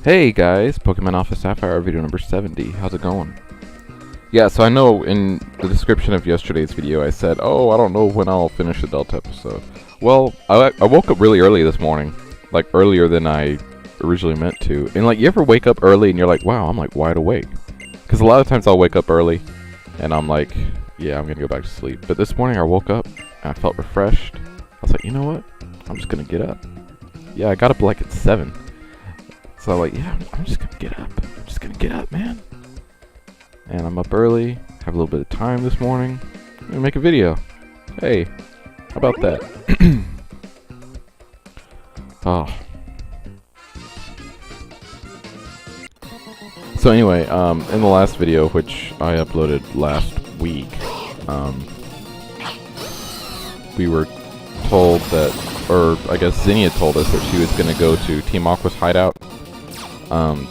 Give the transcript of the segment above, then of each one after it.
Hey guys, Pokemon Alpha Sapphire video number 70. How's it going? Yeah, so I know in the description of yesterday's video I said, oh, I don't know when I'll finish the Delta episode. Well, I woke up really early this morning. Like, earlier than I originally meant to. And, like, you ever wake up early and you're like, wow, I'm, like, wide awake? Because a lot of times I'll wake up early and I'm like, yeah, I'm going to go back to sleep. But this morning I woke up and I felt refreshed. I was like, you know what? I'm just going to get up. Yeah, I got up, like, at 7. So I'm like, yeah, I'm just gonna get up. I'm just gonna get up, man. And I'm up early, have a little bit of time this morning, and make a video. Hey, how about that? Oh. So anyway, in the last video, which I uploaded last week, we were told that, or I guess Zinnia told us that she was gonna go to Team Aqua's hideout.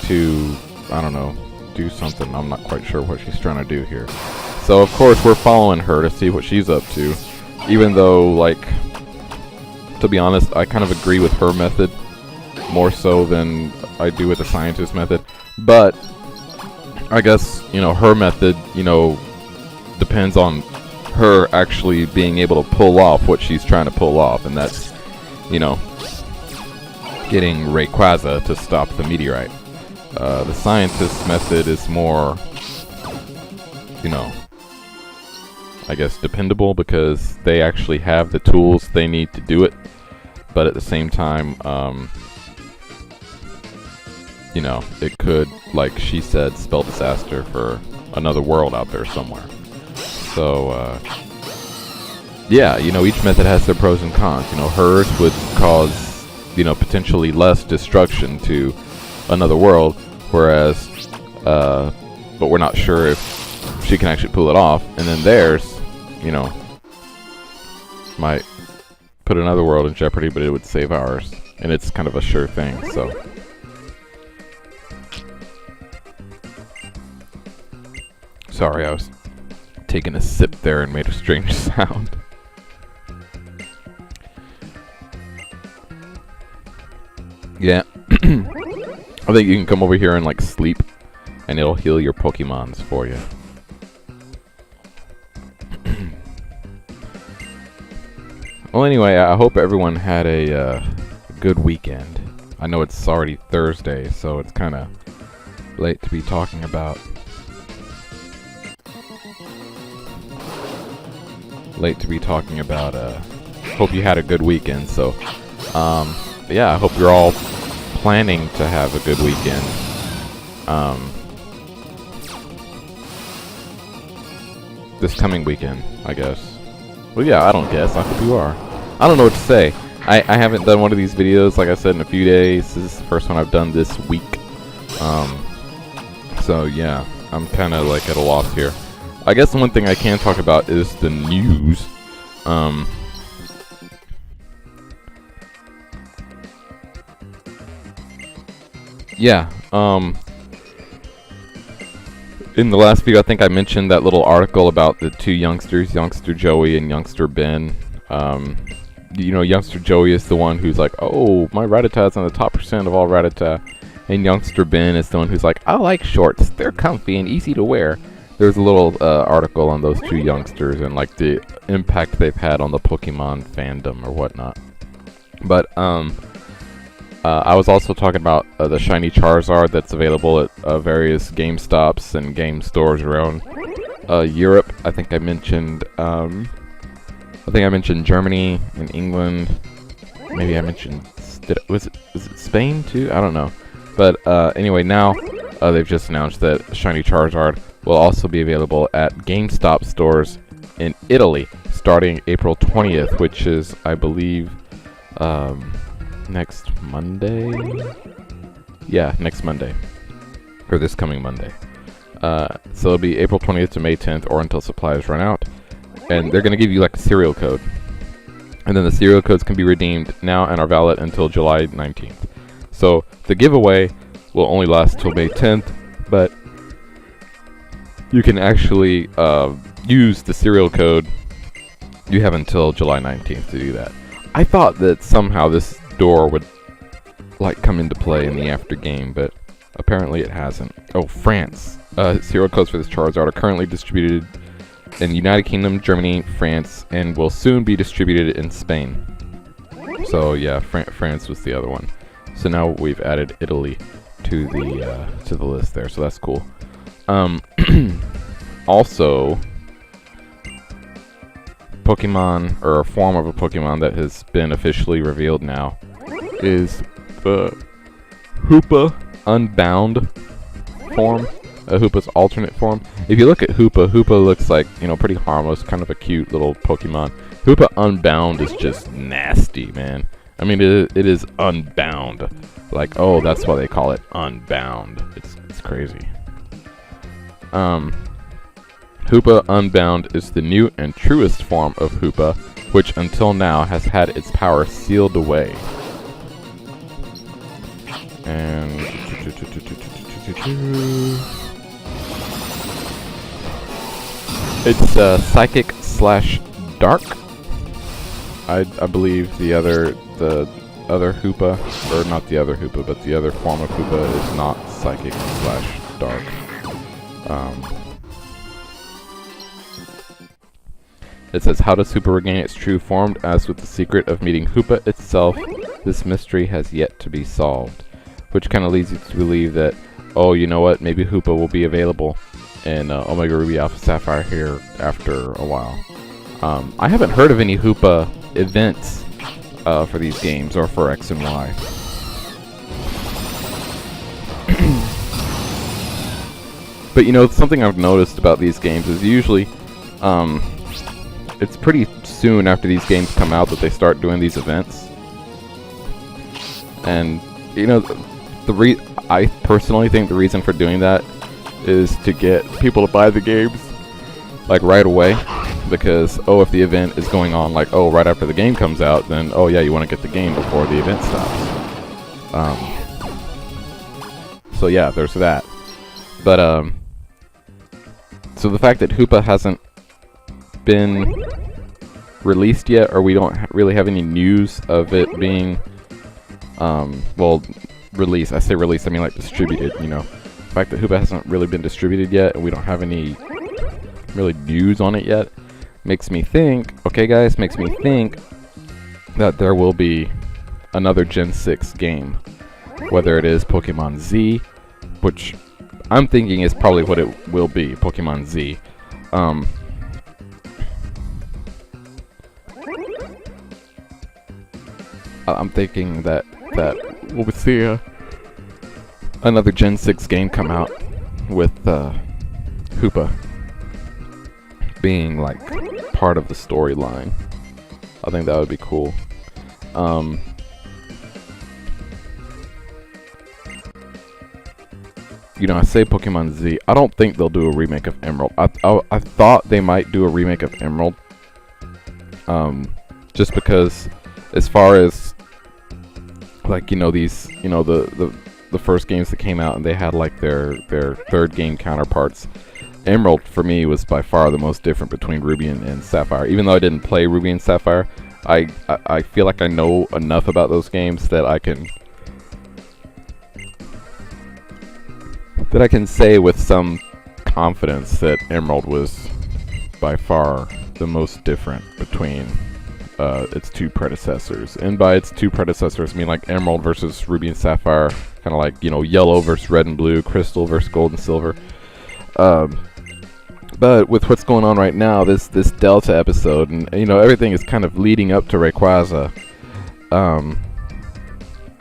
To, I don't know, do something. I'm not quite sure what she's trying to do here. So, of course, we're following her to see what she's up to. Even though, like, to be honest, I kind of agree with her method more so than I do with the scientist method. But, I guess, you know, her method, you know, depends on her actually being able to pull off what she's trying to pull off. And that's, you know, getting Rayquaza to stop the meteorite. The scientist's method is more, you know, I guess dependable because they actually have the tools they need to do it. But at the same time, you know, it could, like she said, spell disaster for another world out there somewhere. So, yeah, you know, each method has their pros and cons. You know, hers would cause, you know, potentially less destruction to another world, whereas, but we're not sure if she can actually pull it off. And then theirs, you know, might put another world in jeopardy, but it would save ours. And it's kind of a sure thing, so. Sorry, I was taking a sip there and made a strange sound. Yeah. I think you can come over here and like sleep and it'll heal your Pokemons for you. Well, anyway, I hope everyone had a good weekend. I know it's already Thursday, so it's kind of late to be talking about. Hope you had a good weekend. So, yeah, I hope you're all planning to have a good weekend. This coming weekend, I guess. Well, yeah, I don't guess. I hope you are. I don't know what to say. I haven't done one of these videos, like I said, in a few days. This is the first one I've done this week. So, yeah, I'm kind of like at a loss here. I guess the one thing I can talk about is the news. Yeah, in the last video I think I mentioned that little article about the two youngsters, Youngster Joey and Youngster Ben. You know, Youngster Joey is the one who's like, oh, my Rattata's on the top % of all Rattata. And Youngster Ben is the one who's like, I like shorts, they're comfy and easy to wear. There's a little article on those two youngsters and like the impact they've had on the Pokemon fandom or whatnot. But I was also talking about the shiny Charizard that's available at various GameStops and game stores around Europe. I think I mentioned Germany and England. Maybe I mentioned was it Spain too? I don't know. But anyway, now they've just announced that shiny Charizard will also be available at GameStop stores in Italy starting April 20th, which is, I believe, next Monday? Yeah, next Monday. Or this coming Monday. So it'll be April 20th to May 10th or until supplies run out. And they're going to give you like a serial code. And then the serial codes can be redeemed now and are valid until July 19th. So the giveaway will only last till May 10th, but you can actually use the serial code. You have until July 19th to do that. I thought that somehow this door would like come into play in the after game, but apparently it hasn't. Oh, France. Serial codes for this Charizard are currently distributed in the United Kingdom, Germany, France, and will soon be distributed in Spain. So yeah, France was the other one. So now we've added Italy to the list there. So that's cool. Also, Pokemon, or a form of a Pokemon that has been officially revealed now, is the Hoopa Unbound form. Hoopa's alternate form. If you look at Hoopa, Hoopa looks like, you know, pretty harmless, kind of a cute little Pokemon. Hoopa Unbound is just nasty, man. I mean, it is unbound. Like, oh, that's why they call it Unbound. It's crazy. Hoopa Unbound is the new and truest form of Hoopa, which until now has had its power sealed away. And it's psychic / dark. I believe the other Hoopa, or not the other Hoopa, but the other form of Hoopa is not psychic / dark. It says, how does Hoopa regain its true form? As with the secret of meeting Hoopa itself, this mystery has yet to be solved. Which kind of leads you to believe that, oh, you know what, maybe Hoopa will be available in Omega Ruby Alpha Sapphire here after a while. I haven't heard of any Hoopa events for these games, or for X and Y. But you know, something I've noticed about these games is usually, it's pretty soon after these games come out that they start doing these events. And, you know, I personally think the reason for doing that is to get people to buy the games, like, right away. Because, oh, if the event is going on, like, oh, right after the game comes out, then, oh, yeah, you want to get the game before the event stops. So, yeah, there's that. But, so the fact that Hoopa hasn't been released yet, or we don't really have any news of it being, well, released. I say released, I mean, like, distributed, you know. The fact that Hoopa hasn't really been distributed yet, and we don't have any really news on it yet, makes me think, okay guys, makes me think that there will be another Gen 6 game. Whether it is Pokemon Z, which I'm thinking is probably what it will be, Pokemon Z. I'm thinking that we'll see another Gen 6 game come out with Hoopa being like part of the storyline. I think that would be cool. You know, I say Pokemon Z. I don't think they'll do a remake of Emerald. I thought they might do a remake of Emerald. Just because, as far as, like, you know, these, you know, the first games that came out and they had like their third game counterparts. Emerald for me was by far the most different between Ruby and Sapphire. Even though I didn't play Ruby and Sapphire, I feel like I know enough about those games that I can say with some confidence that Emerald was by far the most different between its two predecessors. And by its two predecessors, I mean like Emerald versus Ruby and Sapphire, kind of like, you know, Yellow versus Red and Blue, Crystal versus Gold and Silver. But with what's going on right now, this Delta episode, and you know, everything is kind of leading up to Rayquaza.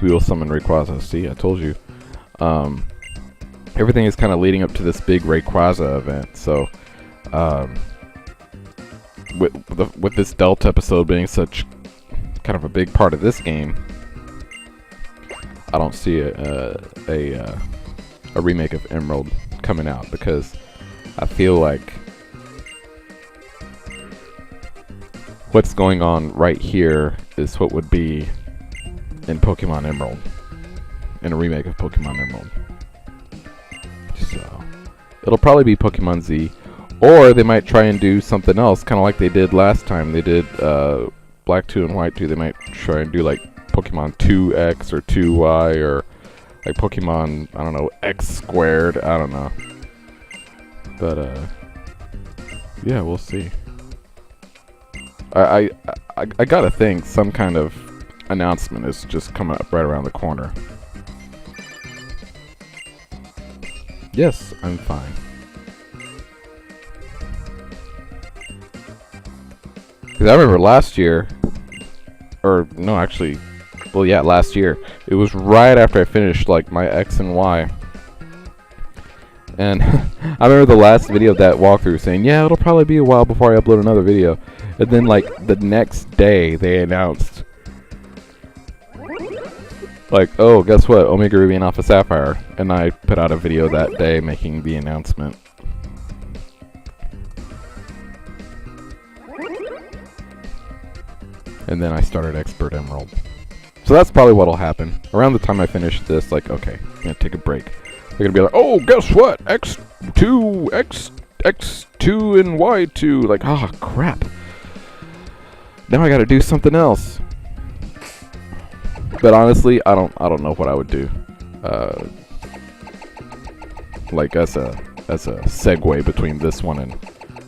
We will summon Rayquaza. See, I told you. Everything is kind of leading up to this big Rayquaza event. So, with this Delta episode being such kind of a big part of this game, I don't see a remake of Emerald coming out, because I feel like what's going on right here is what would be in Pokemon Emerald, in a remake of Pokemon Emerald. So it'll probably be Pokemon Z, or they might try and do something else, kind of like they did last time. They did Black 2 and White 2. They might try and do like Pokemon 2X or 2Y or like Pokemon, I don't know, X squared, I don't know. But yeah, we'll see. I gotta think some kind of announcement is just coming up right around the corner. Yes, I'm fine. Because I remember last year, or no, actually, well, yeah, last year, it was right after I finished like my X and Y. And I remember the last video of that walkthrough saying, yeah, it'll probably be a while before I upload another video. And then like the next day they announced, like, oh, guess what, Omega Ruby and Alpha Sapphire. And I put out a video that day making the announcement. And then I started Expert Emerald. So that's probably what'll happen. Around the time I finish this, like, okay, I'm gonna take a break. They're gonna be like, oh, guess what? X2, X2 and Y2. Like, ah, oh, crap. Now I gotta do something else. But honestly, I don't know what I would do. Like as a segue between this one and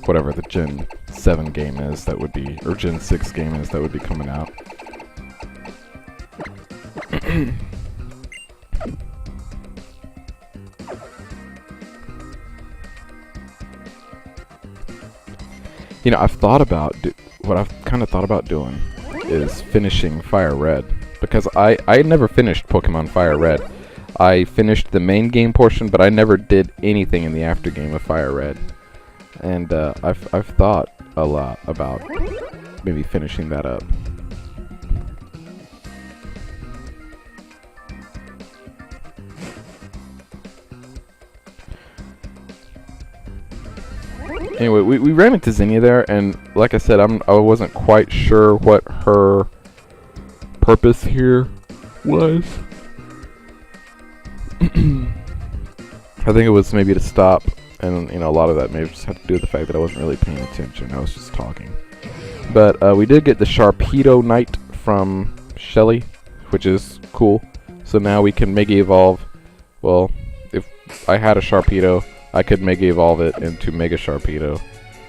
whatever the Gen 7 game is that would be, or Gen 6 game is that would be coming out. You know, I've thought about what I've kind of thought about doing is finishing Fire Red, because I never finished Pokemon Fire Red. I finished the main game portion, but I never did anything in the after game of Fire Red. And I've thought a lot about maybe finishing that up. Anyway, we ran into Zinnia there, and like I said, I wasn't quite sure what her purpose here was. I think it was maybe to stop, and you know, a lot of that may just have to do with the fact that I wasn't really paying attention. I was just talking. But we did get the Sharpedo Knight from Shelly, which is cool. So now we can Mega Evolve. Well, if I had a Sharpedo, I could Mega Evolve it into Mega Sharpedo,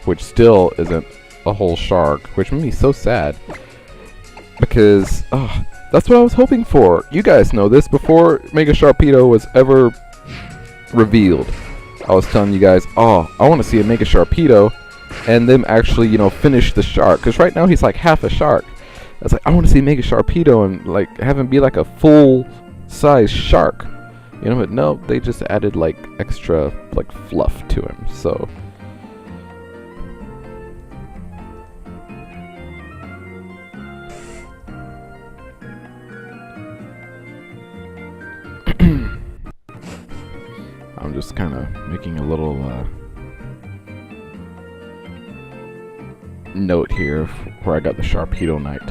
which still isn't a whole shark, which made me so sad. Because, that's what I was hoping for. You guys know this. Before Mega Sharpedo was ever revealed, I was telling you guys, I want to see a Mega Sharpedo, and them actually, you know, finish the shark. Because right now he's like half a shark. I was like, I want to see Mega Sharpedo and like have him be like a full-size shark. You know, but no, they just added like extra like fluff to him. So I'm just kind of making a little note here of where I got the Sharpedo Knight.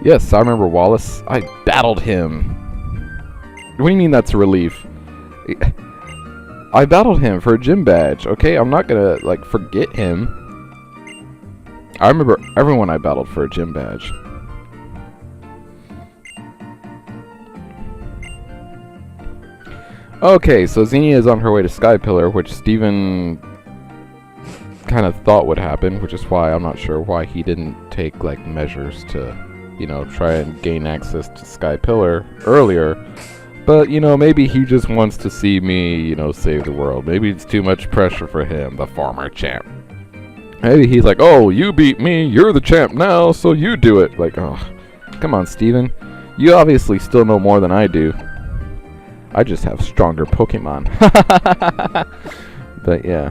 Yes, I remember Wallace. I battled him. What do you mean that's a relief? I battled him for a gym badge, okay? I'm not gonna, like, forget him. I remember everyone I battled for a gym badge. Okay, so Xenia is on her way to Sky Pillar, which Steven kind of thought would happen, which is why I'm not sure why he didn't take, like, measures to, you know, try and gain access to Sky Pillar earlier. But, you know, maybe he just wants to see me, you know, save the world. Maybe it's too much pressure for him, the former champ. Maybe he's like, oh, you beat me, you're the champ now, so you do it. Like, oh, come on, Steven. You obviously still know more than I do. I just have stronger Pokemon. But, yeah.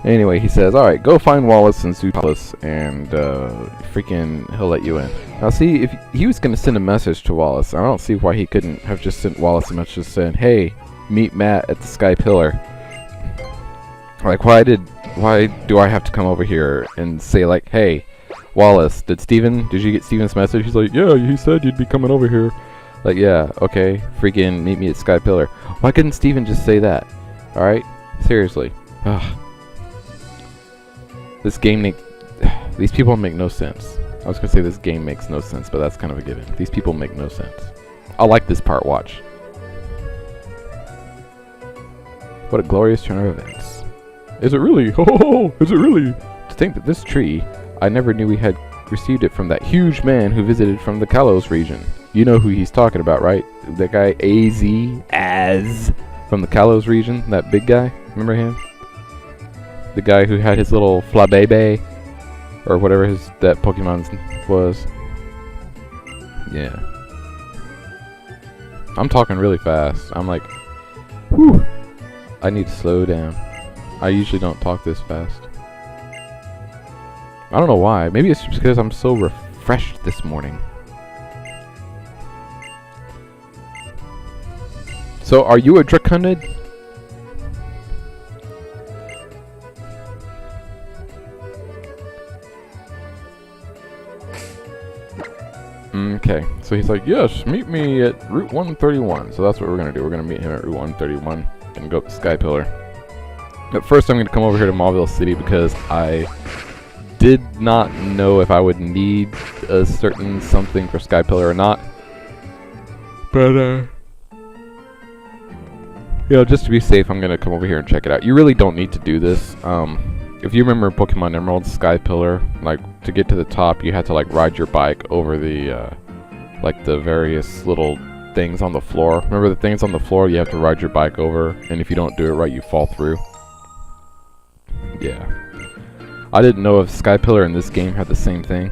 Anyway, he says, alright, go find Wallace and Zootopolis, and freaking he'll let you in. Now see, if he was going to send a message to Wallace, I don't see why he couldn't have just sent Wallace a message saying, hey, meet Matt at the Sky Pillar. Like, why do I have to come over here and say, like, hey, Wallace, did you get Steven's message? He's like, yeah, he said you'd be coming over here. Like, yeah, okay, freaking meet me at Sky Pillar. Why couldn't Steven just say that? Alright? Seriously. Ugh. This game these people make no sense. I was gonna say this game makes no sense, but that's kind of a given. These people make no sense. I like this part, watch. What a glorious turn of events. Is it really? Oh, is it really? To think that this tree, I never knew we had received it from that huge man who visited from the Kalos region. You know who he's talking about, right? That guy Az from the Kalos region, that big guy. Remember him? The guy who had his little Flabebe, or whatever that Pokemon's was. Yeah. I'm talking really fast. I'm like, whew. I need to slow down. I usually don't talk this fast. I don't know why. Maybe it's just because I'm so refreshed this morning. So, are you a Draconid? Okay, so he's like, yes, meet me at Route 131. So that's what we're going to do. We're going to meet him at Route 131 and go up the Sky Pillar. But first I'm going to come over here to Mauville City because I did not know if I would need a certain something for Sky Pillar or not. But, you know, just to be safe, I'm going to come over here and check it out. You really don't need to do this. If you remember Pokemon Emerald Sky Pillar, like, to get to the top, you had to, like, ride your bike over the, like, the various little things on the floor. Remember the things on the floor you have to ride your bike over, and if you don't do it right, you fall through? Yeah. I didn't know if Sky Pillar in this game had the same thing.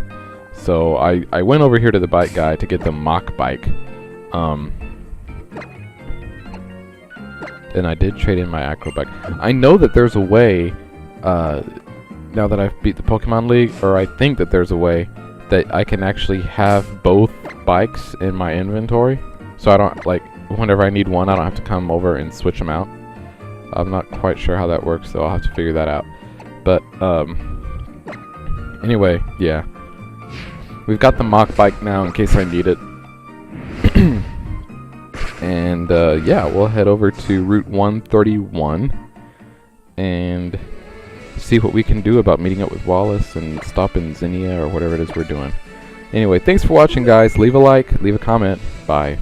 So I went over here to the bike guy to get the mock bike. And I did trade in my acro bike. I know that there's a way, now that I've beat the Pokemon League, or I think that there's a way that I can actually have both bikes in my inventory. So I don't, like, whenever I need one, I don't have to come over and switch them out. I'm not quite sure how that works, so I'll have to figure that out. But, anyway, yeah. We've got the mock bike now in case I need it. And, yeah, we'll head over to Route 131 and see what we can do about meeting up with Wallace and stopping Zinnia or whatever it is we're doing. Anyway, thanks for watching, guys. Leave a like, leave a comment. Bye.